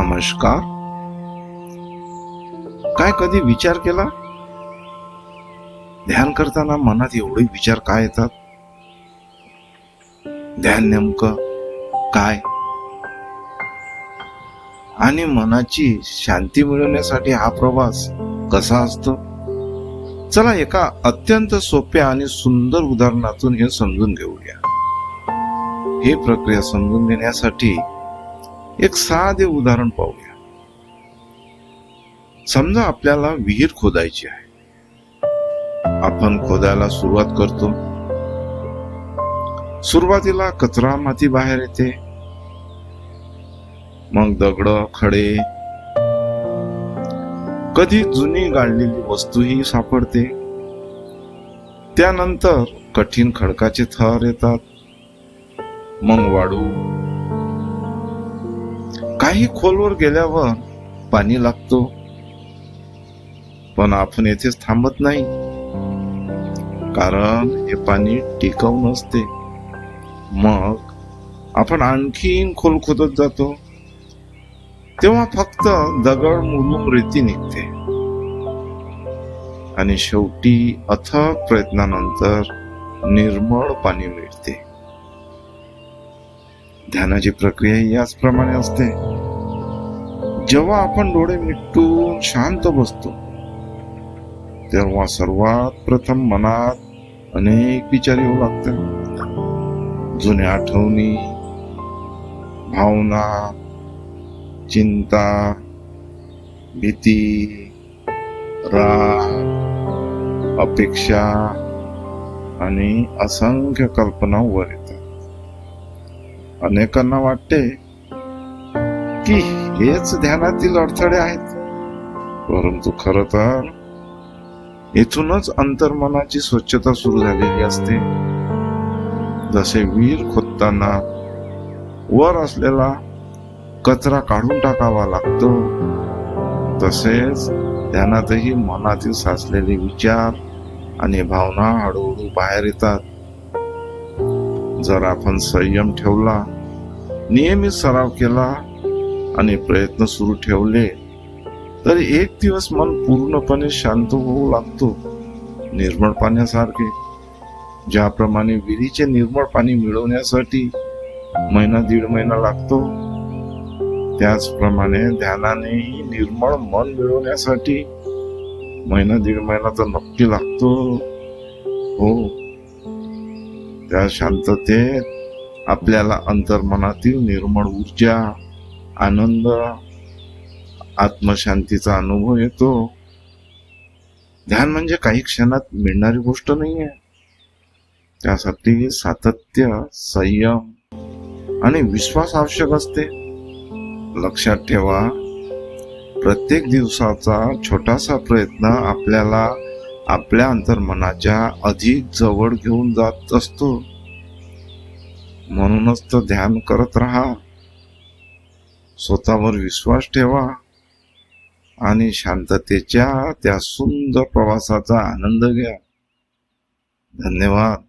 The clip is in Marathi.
नमस्कार. काय कधी विचार केला ध्यान करताना मनात एवढे विचार काय येतात? ध्यान नेमकं काय आणि मनाची शांती मिळवण्यासाठी हा प्रवास कसा असतो? चला एका अत्यंत सोप्या आणि सुंदर उदाहरणातून हे समजून घेऊया. ही प्रक्रिया समजून घेण्यासाठी एक साधे उदाहरण पाहूया. समजा आपल्याला विहीर खोदायची आहे. आपण खोदायला सुरुवात करतो. सुरुवातीला कचरा माती बाहेर येते, मग दगड खडे, कधी जुनी गाडलेली वस्तूही सापडते. त्यानंतर कठीण खडकाचे थर येतात, मग वाळू. काही खोलवर गेल्यावर पाणी लागतो, पण आपण येथेच थांबत नाही, कारण हे पाणी टिकाऊ नसते. मग आपण आणखीन खोल खोदत जातो, तेव्हा फक्त दगड मुरुम रेती निघते आणि शेवटी अथक प्रयत्नानंतर निर्मळ पाणी मिळते. ध्यानाची प्रक्रिया याचप्रमाणे असते. जेव्हा आपण डोळे मिटून शांत बसतो, तेव्हा सर्वात प्रथम मनात अनेक विचार येऊ लागतात. जुन्या आठवणी, भावना, चिंता, भीती, राग, अपेक्षा आणि असंख्य कल्पना वर येतात. अनेकांना वाटते की हेच ध्यानातील अडथळे आहेत, परंतु खरं तर येथूनच अंतर्मनाची स्वच्छता सुरू झालेली असते. जसे विहीर खोदताना वर असलेला कचरा काढून टाकावा लागतो, तसेच ध्यानातही मनातील साचलेले विचार आणि भावना हळूहळू बाहेर येतात. जर आपण संयम ठेवला, नियमित सराव केला आणि प्रयत्न सुरू ठेवले, तर एक दिवस मन पूर्णपणे शांत होऊ लागतो, निर्मळ पाण्यासारखे. ज्याप्रमाणे विहिरीचे निर्मळ पाणी मिळवण्यासाठी महिना दीड महिना लागतो, त्याचप्रमाणे ध्यानानेही निर्मळ मन मिळवण्यासाठी महिना दीड महिना तर नक्की लागतो. हो, त्या शांततेत आपल्याला अंतर्मनातील निर्मळ ऊर्जा, आनंद, आत्मशांतीचा अनुभव येतो. ध्यान म्हणजे काही क्षणात मिळणारी गोष्ट नाहीये. त्यासाठी सातत्य, संयम आणि विश्वास आवश्यक असते. लक्षात ठेवा, प्रत्येक दिवसाचा छोटासा प्रयत्न आपल्याला आपल्या अंतर्मनाच्या अधिक जवळ घेऊन जात असतो. म्हणूनच तर ध्यान करत राहा, स्वतःवर विश्वास ठेवा आणि शांततेच्या त्या सुंदर प्रवासाचा आनंद घ्या. धन्यवाद.